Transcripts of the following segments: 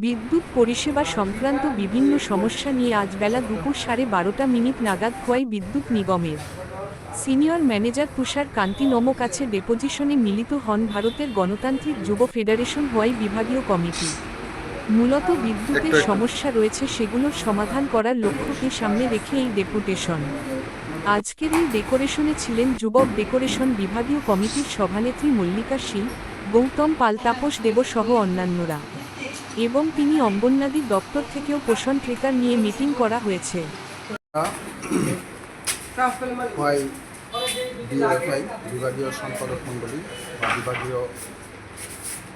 বিদ্যুৎ পরিষেবা সংক্রান্ত বিভিন্ন সমস্যা নিয়ে আজ বেলা দুপুর 12:30 নাগাদ খোয়াই বিদ্যুৎ নিগমের সিনিয়র ম্যানেজার তুষার কান্তি নমো কাছে ডেপোজিশনে মিলিত হন ভারতের গণতান্ত্রিক যুব ফেডারেশন খোয়াই বিভাগীয় কমিটি। মূলত বিদ্যুতের সমস্যা রয়েছে সেগুলোর সমাধান করার লক্ষ্যকে সামনে রেখে এই ডেপুটেশন। আজকের এই ডেকোরেশনে ছিলেন যুবক ডেকোরেশন বিভাগীয় কমিটির সভানেত্রী মল্লিকা শীল, গৌতম পাল, তাপস দেব সহ অন্যান্যরা, এবং তিনি অঙ্গনওয়াড়ি দপ্তর থেকেও পোষণ ট্রেকার নিয়ে মিটিং করা হয়েছে। বিভাগীয় সম্পাদক মণ্ডলী বা বিভাগীয়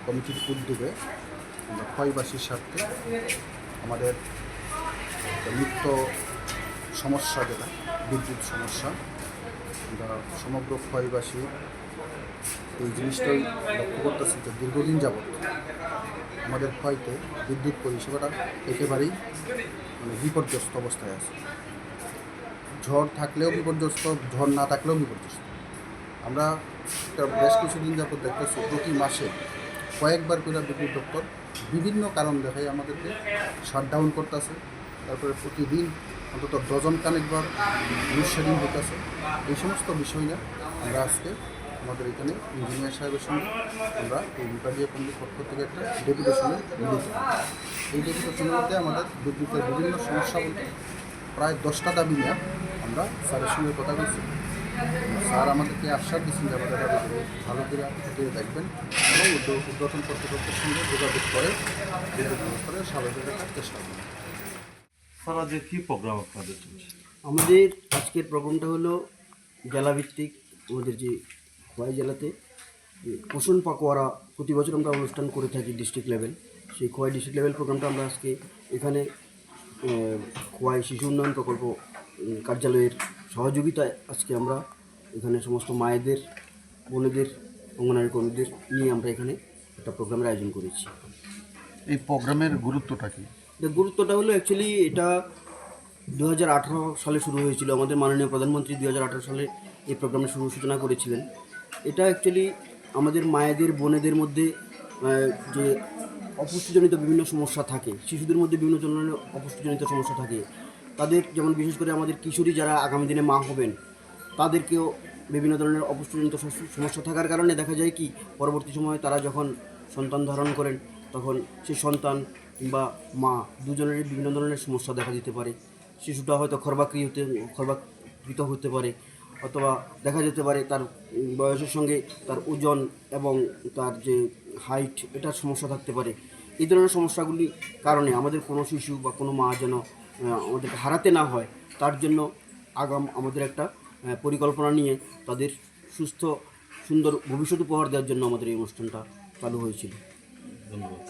কমিটির উদ্যোগে আমরা খোয়াইবাসীর স্বার্থে আমাদের নিত্য সমস্যা যেটা বিদ্যুৎ সমস্যা, আমরা সমগ্র খোয়াইবাসী এই জিনিসটাই লক্ষ্য করতেছি যে দীর্ঘদিন যাবৎ আমাদের খোয়াইতে বিদ্যুৎ পরিষেবাটা একেবারেই বিপর্যস্ত অবস্থায় আছে। ঝড় থাকলেও বিপর্যস্ত, ঝড় না থাকলেও বিপর্যস্ত। আমরা বেশ কিছুদিন যাবৎ দেখতেছি প্রতি মাসে কয়েকবার করে বিদ্যুৎ দপ্তর বিভিন্ন কারণ দেখায় আমাদেরকে শাটডাউন করতেছে। তারপরে প্রতিদিন অন্তত ডজন কানেকবার লোডশেডিং হতেছে। এই সমস্ত বিষয় নিয়ে আমরা আজকে আমাদের এখানে ইঞ্জিনিয়ার সাহেবের সঙ্গে আমরা এই বিভাগীয় কমিটির পক্ষ থেকে একটা ডেপুটেশনে মিলিত। এই ডেপুটেশনের মধ্যে আমাদের বিদ্যুতের বিভিন্ন সমস্যা বলতে প্রায় 10টা দাবি নিয়ে আমরা স্যারের সঙ্গে কথা বলছি। স্যার আমাদেরকে আশ্বাস দিচ্ছেন যে আমাদের দাবিগুলো ভালো করে খতিয়ে দেখবেন এবং উদ্বোধন কর্তৃপক্ষের সঙ্গে যোগাযোগ করে বিদ্যুৎ ব্যবস্থার স্বাভাবিক রাখার চেষ্টা করবেন। স্যার আজকে কী প্রোগ্রাম আপনাদের চলছে? আমাদের আজকের প্রোগ্রামটা হলো জেলাভিত্তিক। আমাদের যে খোয়াই জেলাতে পোষণ পাকোয়ারা প্রতি বছর আমরা অনুষ্ঠান করে থাকি ডিস্ট্রিক্ট লেভেল। সেই খোয়াই ডিস্ট্রিক্ট লেভেল প্রোগ্রামটা আমরা আজকে এখানে খোয়াই শিশু উন্নয়ন প্রকল্প কার্যালয়ের সহযোগিতায় আজকে আমরা এখানে সমস্ত মায়েদের, বোনেদের, অঙ্গনওয়াড়ি কর্মীদের নিয়ে আমরা এখানে একটা প্রোগ্রামের আয়োজন করেছি। এই প্রোগ্রামের গুরুত্বটা কী? গুরুত্বটা হলো অ্যাকচুয়ালি এটা 2018 সালে শুরু হয়েছিল। আমাদের মাননীয় প্রধানমন্ত্রী 2018 সালে এই প্রোগ্রামের সূচনা করেছিলেন। এটা অ্যাকচুয়ালি আমাদের মায়েদের, বোনেদের মধ্যে যে অপুষ্টিজনিত বিভিন্ন সমস্যা থাকে, শিশুদের মধ্যে বিভিন্ন ধরনের অপুষ্টিজনিত সমস্যা থাকে, তাদের যেমন বিশেষ করে আমাদের কিশোরী যারা আগামী দিনে মা হবেন তাদেরকেও বিভিন্ন ধরনের অপুষ্টিজনিত সমস্যা থাকার কারণে দেখা যায় কি পরবর্তী সময়ে তারা যখন সন্তান ধারণ করেন তখন সেই সন্তান কিংবা মা দুজনেরই বিভিন্ন ধরনের সমস্যা দেখা দিতে পারে। শিশুটা হয়তো খর্বাকৃত হতে পারে, অথবা দেখা যেতে পারে তার বয়সের সঙ্গে তার ওজন এবং তার যে হাইট এটার সমস্যা থাকতে পারে। এই ধরনের সমস্যাগুলির কারণে আমাদের কোনো শিশু বা কোনো মা যেন আমাদেরকে হারাতে না হয়, তার জন্য আমাদের একটা পরিকল্পনা নিয়ে তাদের সুস্থ সুন্দর ভবিষ্যৎ উপহার দেওয়ার জন্য আমাদের এই অনুষ্ঠানটা চালু হয়েছিল। ধন্যবাদ।